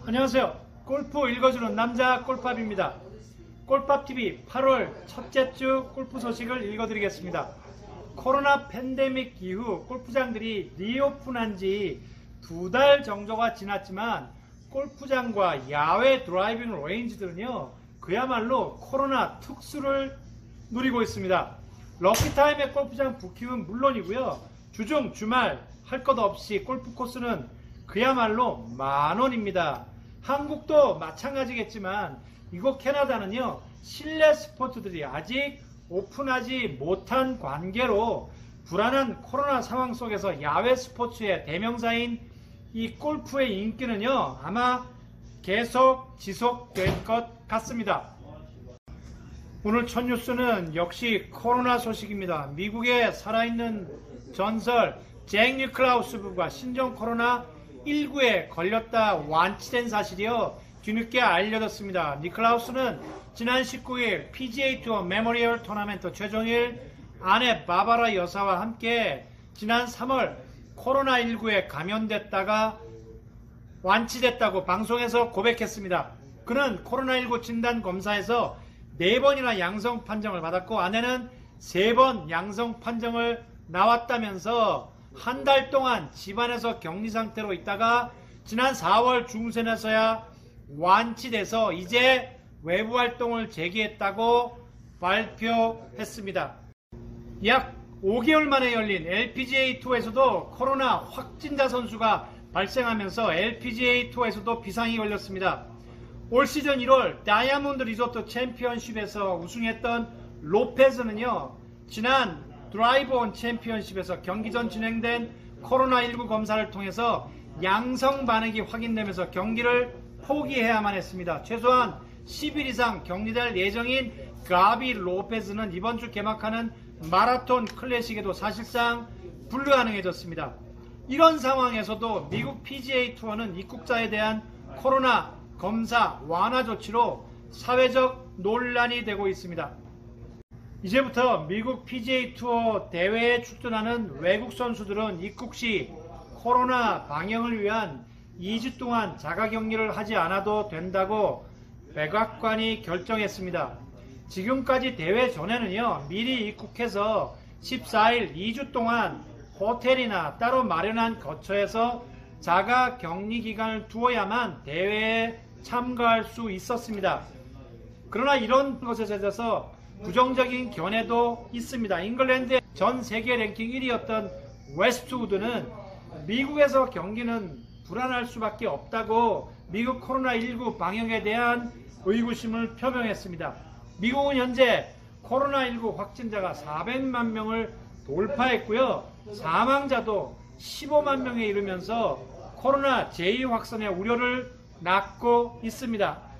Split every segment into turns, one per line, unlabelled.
안녕하세요. 골프 읽어주는 남자 골팝입니다. 골팝TV 8월 첫째 주 골프 소식을 읽어드리겠습니다. 코로나 팬데믹 이후 골프장들이 리오픈한 지 2달 정도가 지났지만 골프장과 야외 드라이빙 레인지들은요 그야말로 코로나 특수를 누리고 있습니다. 럭키타임의 골프장 부킹은 물론이고요, 주중 주말 할 것 없이 골프 코스는 그야말로 만원입니다. 한국도 마찬가지겠지만 이곳 캐나다는요 실내 스포츠들이 아직 오픈하지 못한 관계로 불안한 코로나 상황 속에서 야외 스포츠의 대명사인 이 골프의 인기는요 아마 계속 지속될 것 같습니다. 오늘 첫 뉴스는 역시 코로나 소식입니다. 미국의 살아있는 전설 잭 니클라우스 부부가 신종 코로나19에 걸렸다 완치된 사실이요 뒤늦게 알려졌습니다. 니클라우스는 지난 19일 PGA 투어 메모리얼 토너먼트 최종일 아내 바바라 여사와 함께 지난 3월 코로나19에 감염됐다가 완치됐다고 방송에서 고백했습니다. 그는 코로나19 진단 검사에서 4번이나 양성 판정을 받았고 아내는 3번 양성 판정을 나왔다면서 한 달 동안 집안에서 격리 상태로 있다가 지난 4월 중순에서야 완치돼서 이제 외부 활동을 재개했다고 발표했습니다. 약 5개월 만에 열린 LPGA 투어에서도 코로나 확진자 선수가 발생하면서 LPGA 투어에서도 비상이 걸렸습니다. 올 시즌 1월 다이아몬드 리조트 챔피언십에서 우승했던 로페즈는요 지난 드라이브-온 챔피언십에서 경기 전 진행된 코로나19 검사를 통해서 양성 반응이 확인되면서 경기를 포기해야만 했습니다. 최소한 10일 이상 격리될 예정인 가비 로페즈는 이번 주 개막하는 마라톤 클래식에도 사실상 불가능해졌습니다. 이런 상황에서도 미국 PGA 투어는 입국자에 대한 코로나 검사 완화 조치로 사회적 논란이 되고 있습니다. 이제부터 미국 PGA 투어 대회에 출전하는 외국 선수들은 입국 시 코로나 방역을 위한 2주 동안 자가격리를 하지 않아도 된다고 백악관이 결정했습니다. 지금까지 대회 전에는요 미리 입국해서 14일 2주 동안 호텔이나 따로 마련한 거처에서 자가격리 기간을 두어야만 대회에 참가할 수 있었습니다. 그러나 이런 것에 대해서 부정적인 견해도 있습니다. 잉글랜드의 전 세계 랭킹 1위였던 웨스트우드는 미국에서 경기는 불안할 수밖에 없다고 미국 코로나19 방역에 대한 의구심을 표명했습니다. 미국은 현재 코로나19 확진자가 400만 명을 돌파했고요. 사망자도 15만 명에 이르면서 코로나 제2확산의 우려를 낳고 있습니다.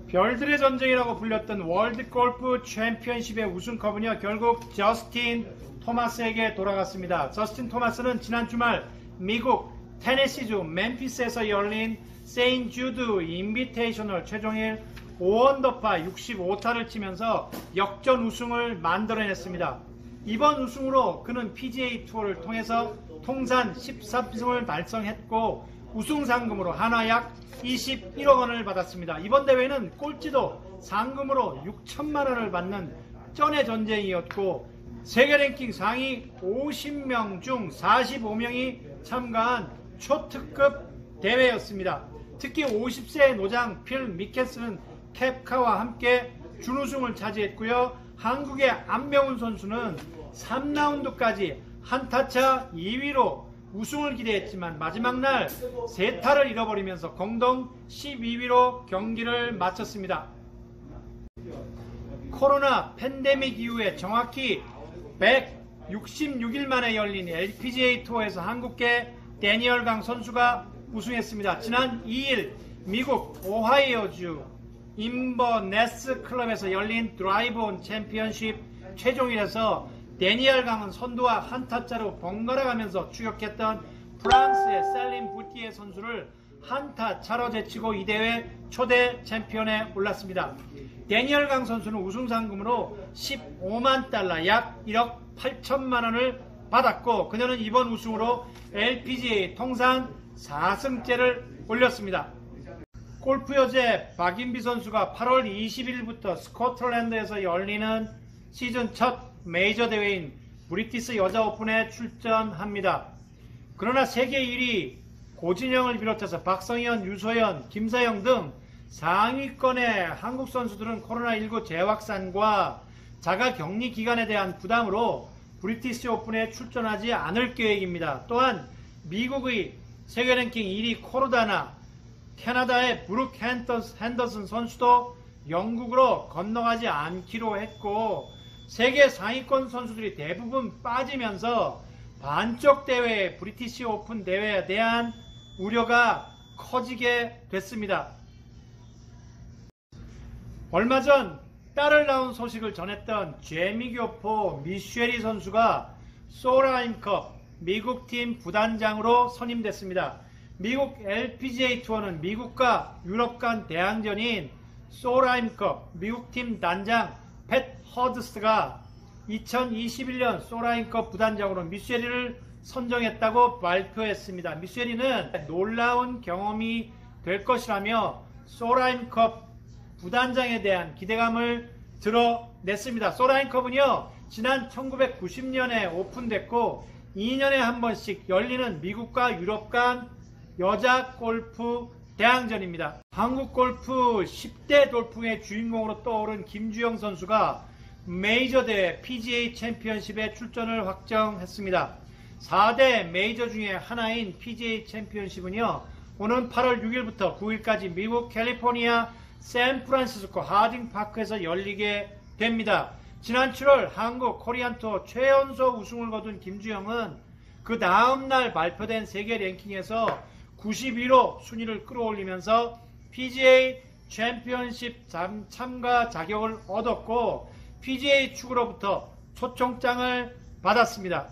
별들의 전쟁이라고 불렸던 월드 골프 챔피언십의 우승컵은요 결국 저스틴 토마스에게 돌아갔습니다. 저스틴 토마스는 지난 주말 미국 테네시주 멤피스에서 열린 세인트 주드 인비테이셔널 최종일 5언더파 65타를 치면서 역전 우승을 만들어냈습니다. 이번 우승으로 그는 PGA 투어를 통해서 통산 13승을 달성했고 우승 상금으로 한화 약 21억 원을 받았습니다. 이번 대회는 꼴찌도 상금으로 6천만 원을 받는 쩐의 전쟁이었고 세계 랭킹 상위 50명 중 45명이 참가한 초특급 대회였습니다. 특히 50세 노장 필 미켈스는 캡카와 함께 준우승을 차지했고요. 한국의 안명훈 선수는 3라운드까지 한타차 2위로 우승을 기대했지만 마지막 날 3타를 잃어버리면서 공동 12위로 경기를 마쳤습니다. 코로나 팬데믹 이후에 정확히 166일 만에 열린 LPGA 투어에서 한국계 데니얼 강 선수가 우승했습니다. 지난 2일 미국 오하이오주 인버네스 클럽에서 열린 드라이브-온 챔피언십 최종일에서 데니얼 강은 선두와 한타차로 번갈아가면서 추격했던 프랑스의 셀린 부티에 선수를 한타차로 제치고 이 대회 초대 챔피언에 올랐습니다. 데니얼 강 선수는 우승 상금으로 15만 달러 약 1억 8천만 원을 받았고 그녀는 이번 우승으로 LPGA 통산 4승째를 올렸습니다. 골프 여제 박인비 선수가 8월 20일부터 스코틀랜드에서 열리는 시즌 첫 메이저 대회인 브리티스 여자 오픈에 출전합니다. 그러나 세계 1위 고진영을 비롯해서 박성현, 유소연, 김사영 등 상위권의 한국 선수들은 코로나19 재확산과 자가격리 기간에 대한 부담으로 브리티스 오픈에 출전하지 않을 계획입니다. 또한 미국의 세계 랭킹 1위 코르다나, 캐나다의 브룩 핸더슨 선수도 영국으로 건너가지 않기로 했고, 세계 상위권 선수들이 대부분 빠지면서 반쪽 대회의 브리티시 오픈 대회에 대한 우려가 커지게 됐습니다. 얼마 전 딸을 낳은 소식을 전했던 재미교포 미쉐리 선수가 소라임컵 미국팀 부단장으로 선임됐습니다. 미국 LPGA 투어는 미국과 유럽 간 대항전인 소라임컵 미국팀 단장 팻 허드스가 2021년 소라임컵 부단장으로 미쉐리를 선정했다고 발표했습니다. 미쉐리는 놀라운 경험이 될 것이라며 소라임컵 부단장에 대한 기대감을 드러냈습니다. 소라임컵은요, 지난 1990년에 오픈됐고 2년에 한 번씩 열리는 미국과 유럽 간 여자 골프 대항전입니다. 한국 골프 10대 돌풍의 주인공으로 떠오른 김주영 선수가 메이저 대회 PGA 챔피언십에 출전을 확정했습니다. 4대 메이저 중에 하나인 PGA 챔피언십은요, 오는 8월 6일부터 9일까지 미국 캘리포니아 샌프란시스코 하딩파크에서 열리게 됩니다. 지난 7월 한국 코리안 투어 최연소 우승을 거둔 김주영은 그 다음날 발표된 세계 랭킹에서 91호 순위를 끌어올리면서 PGA 챔피언십 참가 자격을 얻었고 PGA 축으로부터 초청장을 받았습니다.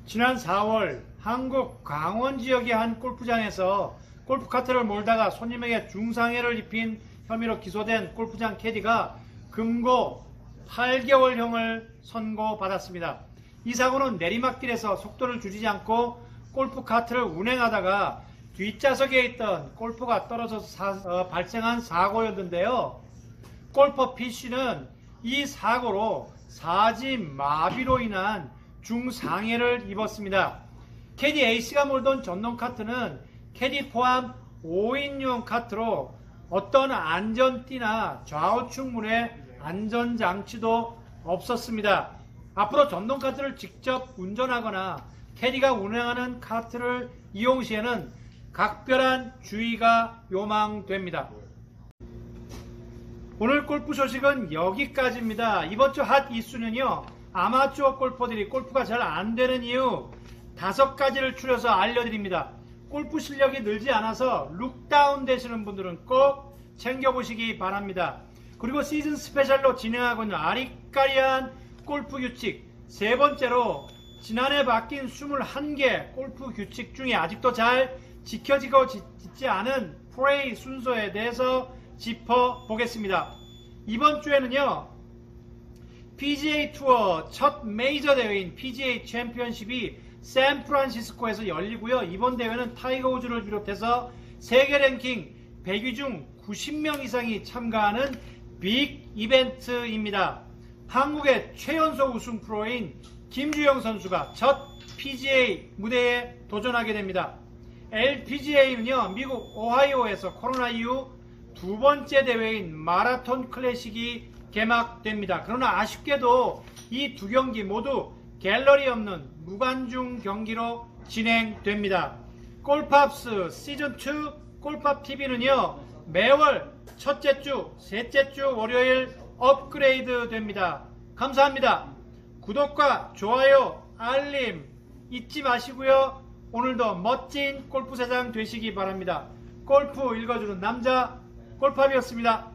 지난 4월 한국 강원 지역의 한 골프장에서 골프카트를 몰다가 손님에게 중상해를 입힌 혐의로 기소된 골프장 캐디가 금고 8개월형을 선고받았습니다. 이 사고는 내리막길에서 속도를 줄이지 않고 골프카트를 운행하다가 뒷좌석에 있던 골퍼가 떨어져서 발생한 사고였는데요. 골퍼 P씨는 이 사고로 사지마비로 인한 중상해를 입었습니다. 캐디 A씨가 몰던 전동 카트는 캐디 포함 5인용 카트로 어떤 안전띠나 좌우측 문에 안전장치도 없었습니다. 앞으로 전동 카트를 직접 운전하거나 캐디가 운행하는 카트를 이용 시에는 각별한 주의가 요망됩니다. 오늘 골프 소식은 여기까지입니다. 이번 주 핫 이슈는요, 아마추어 골퍼들이 골프가 잘 안되는 이유 5가지를 추려서 알려드립니다. 골프 실력이 늘지 않아서 룩다운 되시는 분들은 꼭 챙겨보시기 바랍니다. 그리고 시즌 스페셜로 진행하고 있는 아리까리한 골프 규칙, 세 번째로 지난해 바뀐 21개 골프 규칙 중에 아직도 잘 지켜지고 있지 않은 플레이 순서에 대해서 짚어보겠습니다. 이번 주에는요, PGA 투어 첫 메이저 대회인 PGA 챔피언십이 샌프란시스코에서 열리고요. 이번 대회는 타이거 우즈를 비롯해서 세계 랭킹 100위 중 90명 이상이 참가하는 빅 이벤트입니다. 한국의 최연소 우승 프로인 김주영 선수가 첫 PGA 무대에 도전하게 됩니다. LPGA는요, 미국 오하이오에서 코로나 이후 두 번째 대회인 마라톤 클래식이 개막됩니다. 그러나 아쉽게도 이 두 경기 모두 갤러리 없는 무관중 경기로 진행됩니다. 골프합스 시즌2 골프합TV는요, 매월 첫째 주, 셋째 주 월요일 업그레이드 됩니다. 감사합니다. 구독과 좋아요, 알림 잊지 마시고요. 오늘도 멋진 골프 세상 되시기 바랍니다. 골프 읽어주는 남자 골프합이었습니다.